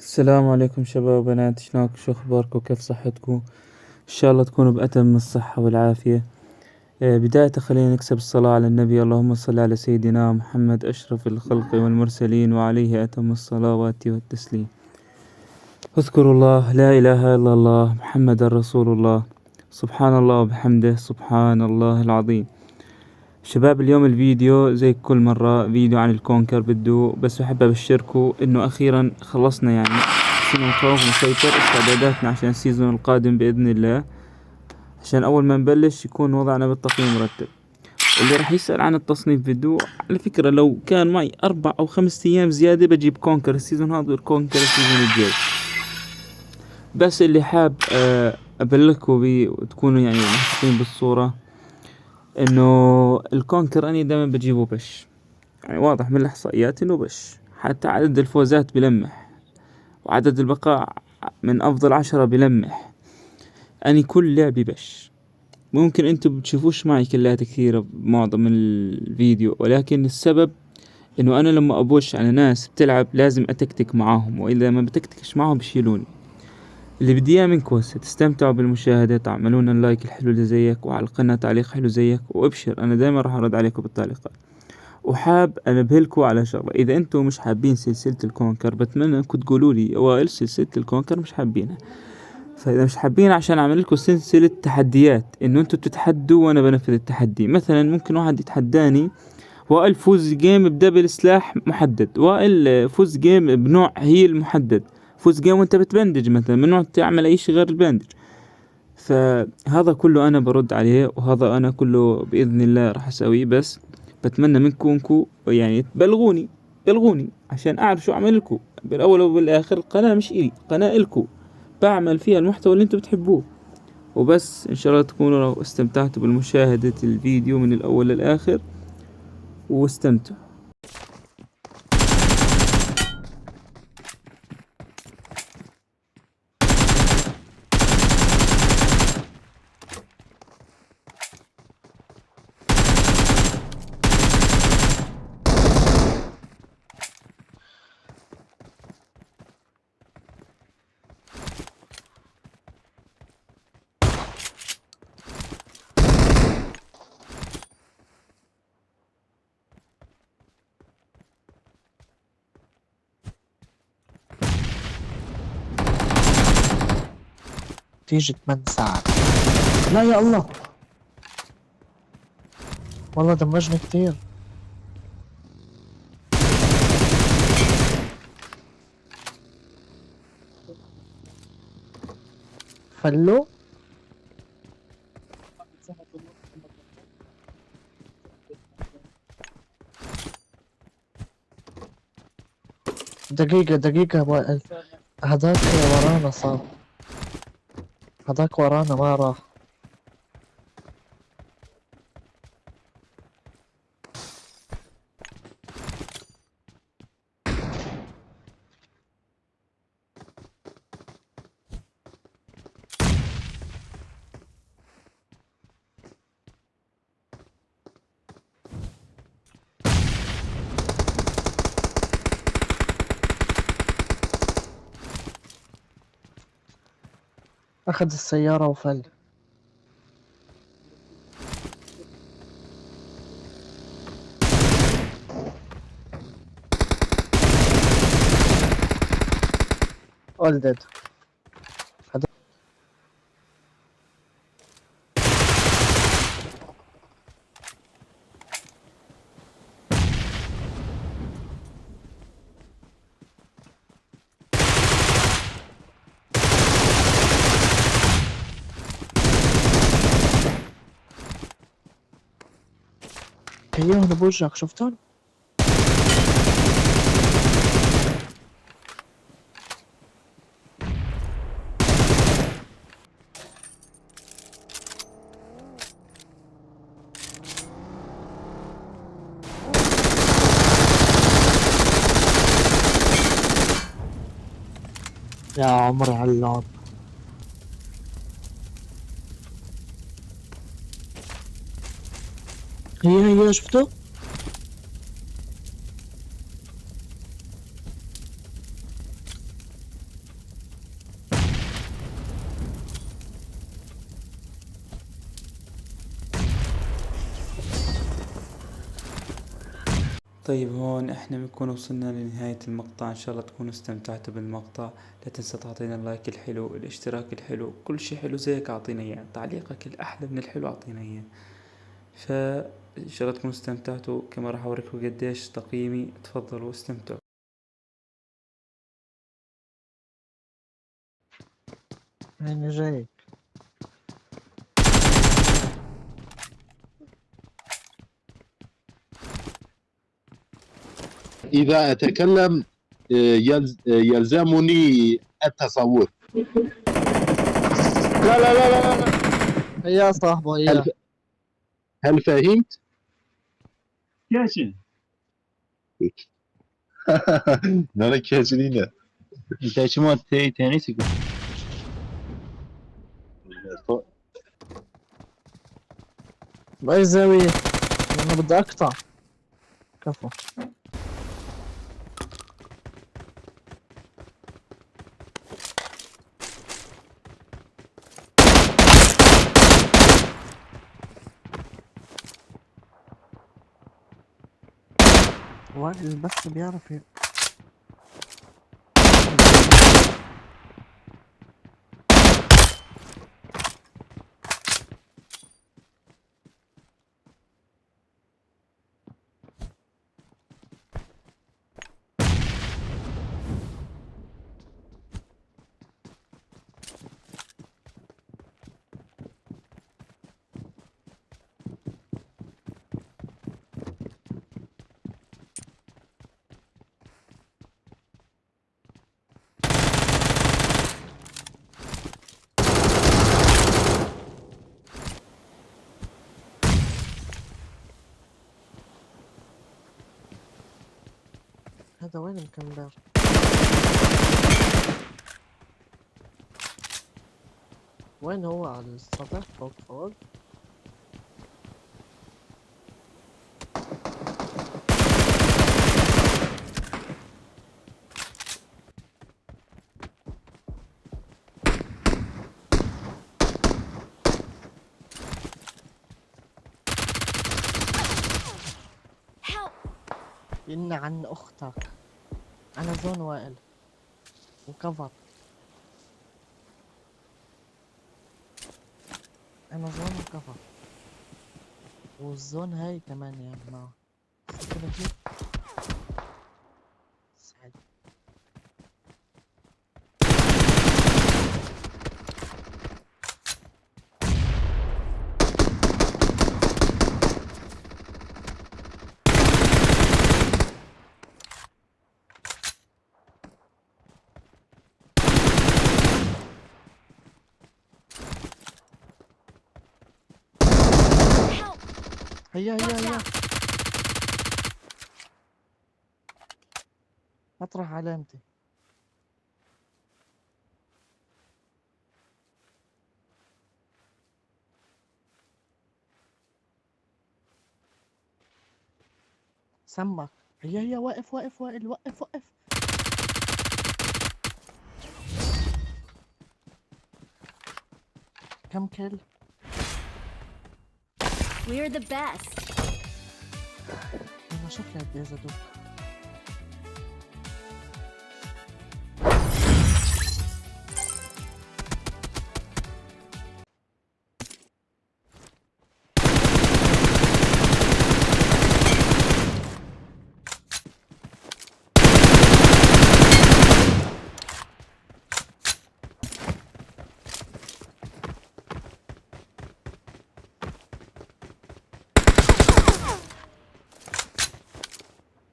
السلام عليكم شباب وبنات، شلونكم؟ شو اخباركم؟ كيف صحتكم؟ ان شاء الله تكونوا بأتم الصحة والعافية. بداية خلينا نكسب الصلاة على النبي. اللهم صل على سيدنا محمد أشرف الخلق والمرسلين وعليه أتم الصلوات والتسليم. اذكروا الله، لا إله إلا الله، محمد رسول الله، سبحان الله وبحمده، سبحان الله العظيم. شباب، اليوم الفيديو زي كل مرة فيديو عن الكونكر. بس أحب أبشركم إنه أخيرا خلصنا يعني سيزون الخوف مسيطر. استعداداتنا عشان السيزون القادم بإذن الله، عشان أول ما نبلش يكون وضعنا بالتقييم مرتب. اللي راح يسأل عن التصنيف فيديو، على فكرة لو كان معي 4 أو 5 أيام زيادة بجيب كونكر السيزون هذا والكونكر السيزون الجاي. بس اللي حاب أبلغكم بيه وتكونوا يعني محطين بالصورة، إنه الكونكر أنا دائما بجيبه بش، يعني واضح من الإحصائيات إنه بش. حتى عدد الفوزات بلمح، وعدد البقاء من أفضل 10 بلمح. أني كل لعبي بش. ممكن أنتوا بتشوفوش معي كلات كثيرة بمعظم الفيديو، ولكن السبب إنه أنا لما أبوش على ناس بتلعب لازم أتكتك معاهم، وإذا ما بتكتكش معاهم بيشيلوني. اللي بدي إياه منكم هسه تستمتعوا بالمشاهدة، تعملون اللايك الحلو اللي زيك، وعلى القناة تعليق حلو زيك، وابشر أنا دايما راح أرد عليكم بالتعليقات. وحاب انبهلكوا على شغله، اذا انتم مش حابين سلسله الكونكر بتمنى انكم تقولوا لي اوائل سلسله الكونكر مش حابينها. فاذا مش حابين، عشان اعمل لكم سلسله تحديات انه انتم تتحدوا وانا بنفذ التحدي. مثلا ممكن واحد يتحداني وائل فوز جيم بدبل سلاح محدد، وائل فوز جيم بنوع هيل محدد، فوز جيم وانت بتبندج مثلا ممنوع تعمل اي شيء غير البندج. فهذا كله انا برد عليه، وهذا انا كله باذن الله راح اسويه. بس بتمنى منكم انكم يعني بلغوني عشان اعرف شو اعمل لكم. بالاول وبالاخر القناة مش الي، قناة الكم، بعمل فيها المحتوى اللي انتم بتحبوه. وبس ان شاء الله تكونوا استمتعتوا بالمشاهدة الفيديو من الاول للاخر، واستمتعوا. تيجي 8 ساعات. لا يا الله، والله دمجني كتير. فلو دقيقة هذاك ورانا صار، هذاك ورانا ما راح. أخذ السيارة وفل. ولدد هذا. هيهم بوجهك، شفتون؟ يا عمري علان. هي شفتوا؟ طيب هون احنا بنكون وصلنا لنهاية المقطع، ان شاء الله تكونوا استمتعتوا بالمقطع. لا تنسى تعطينا اللايك الحلو، الاشتراك الحلو، كل شي حلو زيك اعطينا اياه، تعليقك الاحلى من الحلو اعطينا اياه. فان شاء الله تكونوا استمتعتوا، كما راح اوريكم قديش تقييمي. تفضلوا واستمتعوا. يعني جاي. إذا أتكلم يلزمني التصور. لا لا لا لا لا، هيا صاحبه هل هيا. هل فهمت؟ Gerçi. نرى كاجرين. Gerçi ما تاني سيكون. بأي زاوية؟ أنا بدي أقطع. كفو. وائل بس بيعرف هذا وين مكمبر؟ وين هو؟ على السطح فوق فوق. إن عن أختك. أنا زون وائل وكفر. أنا زون وكفر، والزون هاي كمان يا جماعة. كده كيف؟ سعد. هيا هيا هيا. اطرح علامتي. سمك. هيا هيا. واقف واقف وائل، وقف وقف. كم كل؟ We're the best. انا شوف لي قد ايه زادوك.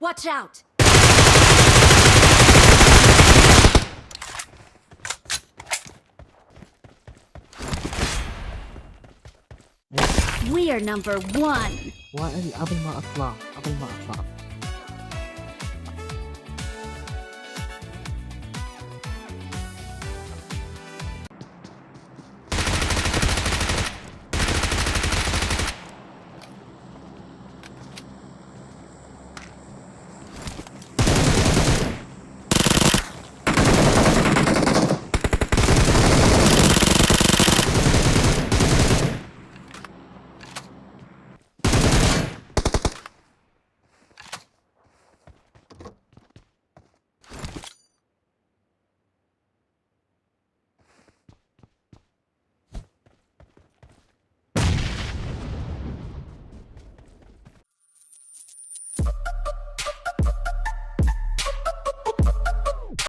Watch out! We are number one. وائل قبل ما اطلع